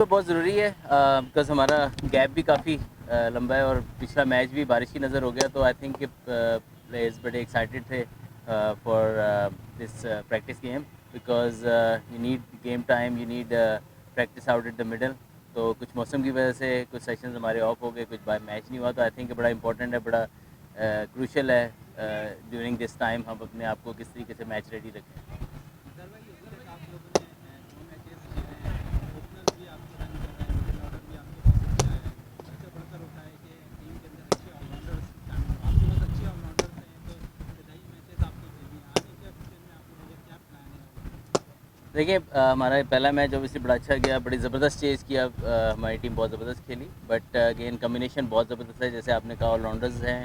तो बहुत ज़रूरी है बिकॉज़ हमारा गैप भी काफ़ी लंबा है और पिछला मैच भी बारिश की नज़र हो गया, तो आई थिंक प्लेयर्स बड़े एक्साइटेड थे for this practice game because you need game time, you need practice out at the middle. तो कुछ मौसम की वजह से कुछ सेशंस हमारे ऑफ हो गए, कुछ बार मैच नहीं हुआ, तो आई थिंक बड़ा इंपॉर्टेंट है, बड़ा क्रूशल है ड्यूरिंग दिस टाइम हम अपने आप को किस तरीके से मैच रेडी रखें। अजहर भाई, अभी तक आप लोगों ने 9 मैचेस खेले हैं, ओपनर्स भी आपके रन कर रहे हैं, मिडिल ऑर्डर भी आपके पास अच्छा है। घर से बढ़कर होता है कि टीम के अंदर अच्छे ऑलराउंडर्स आपके पास अच्छे ऑलराउंडर्स हैं, तो इब्तदाई मैचेस आपने खेली हैं। आने के फ्यूचर में आप लोगों का क्या प्लान है और? देखिए हमारा पहला मैच ऑब्वियसली बड़ा अच्छा गया, बड़ी ज़बरदस्त चेज़ किया, हमारी टीम बहुत ज़बरदस्त खेली, बट अगेन कम्बिनेशन बहुत ज़बरदस्त है, जैसे आपने कहा ऑलराउंडर्स हैं,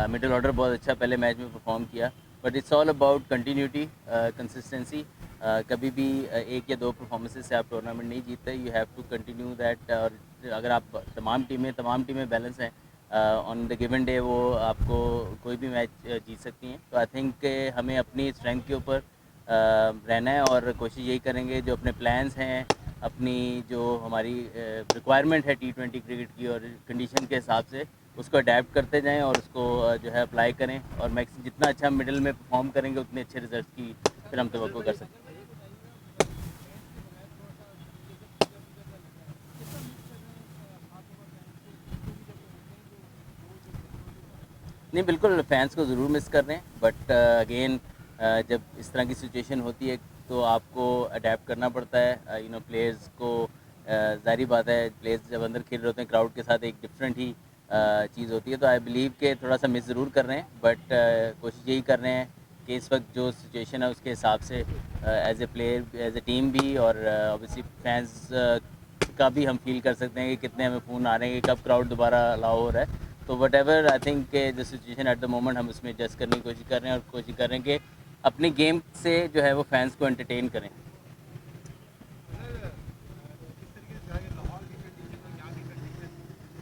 मिडिल ऑर्डर बहुत अच्छा पहले मैच में परफॉर्म किया, but it's all about continuity, consistency. कभी भी एक या दो परफॉर्मेंसेज से आप टूर्नामेंट नहीं जीतते, you have to continue that. और अगर आप तमाम टीमें बैलेंस हैं ऑन द गिवन डे, वो आपको कोई भी मैच जीत सकती हैं, तो आई थिंक हमें अपनी स्ट्रेंथ के ऊपर रहना है और कोशिश यही करेंगे, जो अपने प्लान्स हैं, अपनी जो हमारी रिक्वायरमेंट है T20 क्रिकेट की और कंडीशन के हिसाब से उसको अडेप्ट करते जाएं और उसको जो है अप्लाई करें, और मैक्स जितना अच्छा हम मिडिल में परफॉर्म करेंगे उतने अच्छे रिजल्ट की फिर हम तवक्को कर सकते हैं। अजहर भाई, एक बताइएगा, फैंस के बगैर थोड़ा सा एक जैसे फ्रीडम फ्रीडम सा लग रहा है, कितना मिस कर रहे हैं खास तौर पर फैंस को, जो भी जगह होते हैं, जो रोज रोटेशन होता है? नहीं, बिल्कुल फ़ैन्स को ज़रूर मिस कर रहे हैं, बट अगेन जब इस तरह की सिचुएशन होती है तो आपको अडेप्ट करना पड़ता है, प्लेयर्स को ज़ाहिर बात है, प्लेयर्स जब अंदर खेल रहे होते हैं क्राउड के साथ एक डिफरेंट ही चीज़ होती है, तो आई बिलीव के थोड़ा सा मिस ज़रूर कर रहे हैं, बट कोशिश यही कर रहे हैं कि इस वक्त जो सिचुएशन है उसके हिसाब से as a player as a team भी, और ऑब्वियसली फैंस का भी हम फील कर सकते हैं कि कितने हमें फ़ोन आ रहे हैं कि कब क्राउड दोबारा अलाउ हो रहा है। तो वट एवर आई थिंक जो सिचुएशन एट द मोमेंट हम उसमें एडजस्ट करने की कोशिश कर रहे हैं और कोशिश कर रहे हैं कि अपनी गेम से जो है वो फैंस को एंटरटेन करें। अजहर, किस तरीके से जाएगा लाहौर की कंडीशन और यहाँ की कंडीशन,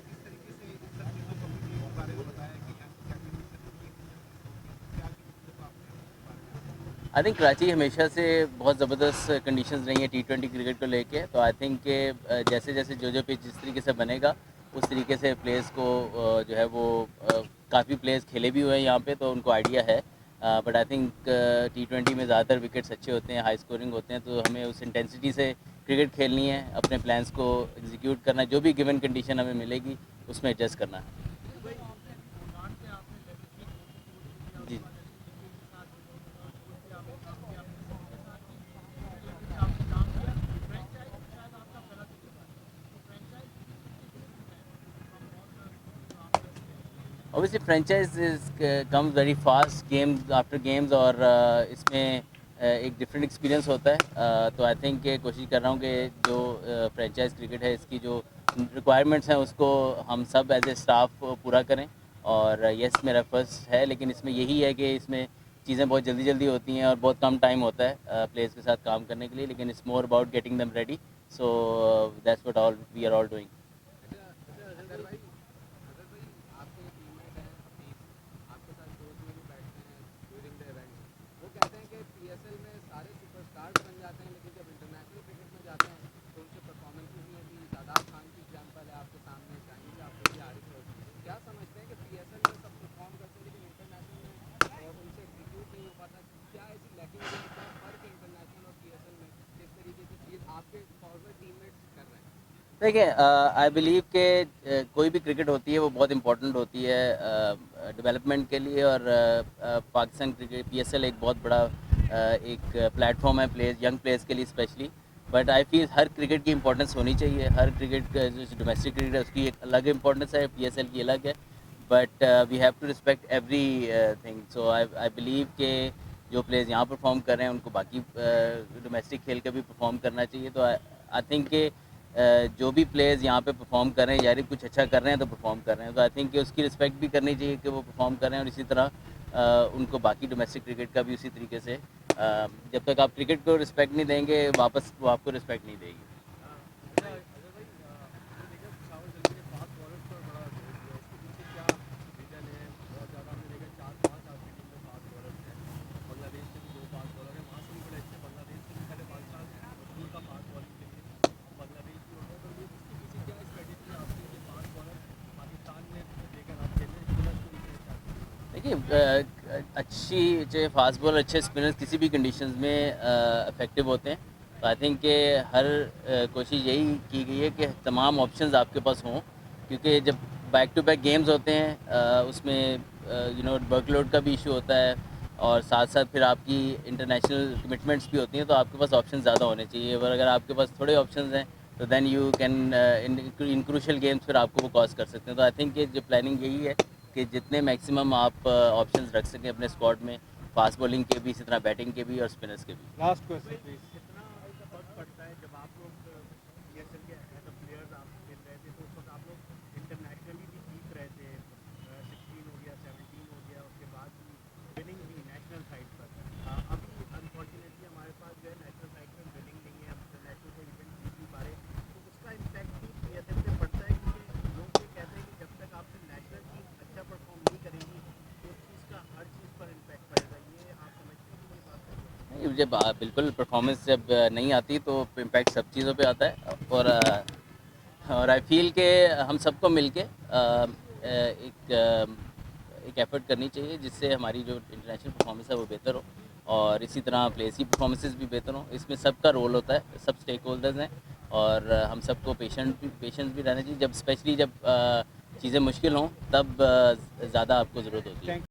किस तरीके से इन सब चीज़ों को अपनी टीम के बारे में बताया कि यहाँ की क्या कंडीशन होती है, किस तरीके से होती है, क्या चीज़ों को आपने उसके बारे में बताया? आई थिंक कराची हमेशा से बहुत ज़बरदस्त कंडीशंस रही हैं T20 क्रिकेट को लेके, तो आई थिंक कि जैसे जैसे जो पिच जिस तरीके से बनेगा उस तरीके से प्लेयर्स को जो है वो काफ़ी प्लेयर्स खेले भी हुए हैं यहाँ पे, तो उनको आइडिया है, बट आई थिंक T20 में ज़्यादातर विकेट्स अच्छे होते हैं, हाई स्कोरिंग होते हैं, तो हमें उस इंटेंसिटी से क्रिकेट खेलनी है, अपने प्लान्स को एग्जीक्यूट करना है, जो भी गिवन कंडीशन हमें मिलेगी उसमें एडजस्ट करना है। दुबई आपने अभी ओमान से आपने लेटेस्टली कोचिंग कोर्स भी किया, जी। उसके बाद एसएससी के साथ कोच भी आपने काम किया, अपने सभी के साथ ही लेवल पे आपने काम किया। फ्रेंचाइज शायद आपका पहला तजुर्बा है, तो फ्रेंचाइज किस तरीके से सीखना है फ्रॉम ऑल द जो आप कर चुके हैं? Obviously franchise comes very fast games after games, और इसमें एक डिफरेंट एक्सपीरियंस होता है, तो आई थिंक कोशिश कर रहा हूँ कि जो फ्रेंचाइज क्रिकेट है इसकी जो रिक्वायरमेंट्स हैं उसको हम सब एज ए स्टाफ पूरा करें, और यस मेरा फर्स्ट है, लेकिन इसमें यही है कि इसमें चीज़ें बहुत जल्दी जल्दी होती हैं और बहुत कम टाइम होता है प्लेयर्स के साथ काम करने के लिए, लेकिन it's more about getting them ready, so that's what all we are all doing. अच्छा अच्छा, अजहर भाई, आपके टीममेट हैं हफीज़, आपके साथ कोच में भी बैठते हैं ड्यूरिंग द इवेंट्स। वो कहते हैं कि पीएसएल में सारे सुपरस्टार्स बन जाते हैं, लेकिन जब इंटरनेशनल क्रिकेट में जाते हैं तो उनसे परफॉर्मेंसेज नहीं होती। शादाब खान की एग्जांपल है आपके सामने, चाहेंगे कि आप लोग हारिस रोज। क्या समझते हैं कि पीएसएल में सब परफॉर्म करते हैं लेकिन इंटरनेशनल में उनसे एग्जीक्यूट नहीं हो पाता? क्या ऐसी लैकिंग है, क्या फ़र्क है इंटरनेशनल और पीएसएल में, किस तरीके की चीज़ आपके फॉरवर्ड टीममेट्स कर रहे हैं? देखिए आई बिलीव कि कोई भी क्रिकेट होती है वो बहुत इंपॉर्टेंट होती है डेवलपमेंट के लिए, और पाकिस्तान क्रिकेट पीएसएल एक बहुत बड़ा एक प्लेटफॉर्म है प्लेयर्स, यंग प्लेयर्स के लिए specially, but I feel her cricket की इंपॉर्टेंस होनी चाहिए, हर क्रिकेट का जो डोमेस्टिक क्रिकेट है उसकी एक अलग इंपॉर्टेंस है, पीएसएल की अलग है, but we have to respect everything, so I believe के जो प्लेयर्स यहाँ परफॉर्म कर रहे हैं उनको बाकी डोमेस्टिक खेल कर भी परफॉर्म करना चाहिए, तो आई थिंक के जो भी प्लेयर्स यहाँ पे परफॉर्म कर रहे हैं, यार कुछ अच्छा कर रहे हैं तो परफॉर्म कर रहे हैं, तो आई थिंक कि उसकी रिस्पेक्ट भी करनी चाहिए कि वो परफॉर्म कर रहे हैं, और इसी तरह उनको बाकी डोमेस्टिक क्रिकेट का भी उसी तरीके से जब तक आप क्रिकेट को रिस्पेक्ट नहीं देंगे वापस वो आपको रिस्पेक्ट नहीं देगी। अच्छा अजहर भाई, हमने देखा पिशावर जल्दी ने फास्ट बॉलर्स पर बड़ा जोर दिया, इसके पीछे क्या रीज़न है? बहुत ज़्यादा हमने देखा 4-5 आपकी टीम में फास्ट बॉलर्स हैं, बांग्लादेश से भी 2 फास्ट बॉलर हैं, वहाँ से भी बड़े अच्छे, बांग्लादेश से भी पहले 5 साल मशहूर था फास्ट बॉलिंग के लिए, अब बांग्लादेश भी हो गया, तो नहीं अच्छी चाहे फास्ट बॉलर अच्छे स्पिनर्स किसी भी कंडीशंस में इफेक्टिव होते हैं। तो आई थिंक कि हर कोशिश यही की गई है कि तमाम ऑप्शंस आपके पास हों, क्योंकि जब बैक टू बैक गेम्स होते हैं उसमें वर्कलोड का भी इशू होता है, और साथ साथ फिर आपकी इंटरनेशनल कमिटमेंट्स भी होती हैं, तो आपके पास ऑप्शन ज़्यादा होने चाहिए। और अगर आपके पास थोड़े ऑप्शंस हैं तो then you can in crucial games फिर आपको वो कॉज कर सकते हैं। तो आई थिंक कि जो प्लानिंग यही है कि जितने मैक्सिमम आप ऑप्शंस रख सकें अपने स्क्वाड में, फास्ट बॉलिंग के भी, इसी तरह बैटिंग के भी और स्पिनर्स के भी। Last question please. कितना फर्क पड़ता है जब आप लोग पीएसएल के एज अ प्लेयर्स आप खेल रहे थे, तो उस वक्त आप लोग इंटरनेशनली भी जीत रहे थे, 16 हो गया, 17 हो गया, उसके बाद भी विनिंग भी नेशनल साइड पर। अभी अनफॉर्चुनेटली हमारे पास जो है नेशनल साइड पर विनिंग नहीं है, हम इंटरनेशनल को इवेंट जीत नहीं पा रहे, तो उसका इम्पैक्ट भी पीएसएल पे पड़ता है, क्योंकि लोग ये कहते हैं कि जब तक आपकी नेशनल टीम अच्छा परफॉर्म नहीं करेगी तो उस चीज़ का हर चीज़ पर इम्पैक्ट पड़ेगा। ये आप समझते हैं कि ये बात है? नहीं, जब बिल्कुल परफॉर्मेंस जब नहीं आती तो इम्पैक्ट सब चीज़ों पे आता है। और आई फील के हम सबको मिलके एक एफर्ट करनी चाहिए जिससे हमारी जो इंटरनेशनल परफॉर्मेंस है वो बेहतर हो, और इसी तरह प्लेस की परफॉर्मेंसेस भी बेहतर हो। इसमें सबका रोल होता है, सब स्टेक होल्डर्स हैं, और हम सबको पेशेंस भी रहना चाहिए। जब स्पेशली जब चीज़ें मुश्किल हों तब ज़्यादा आपको ज़रूरत होती है।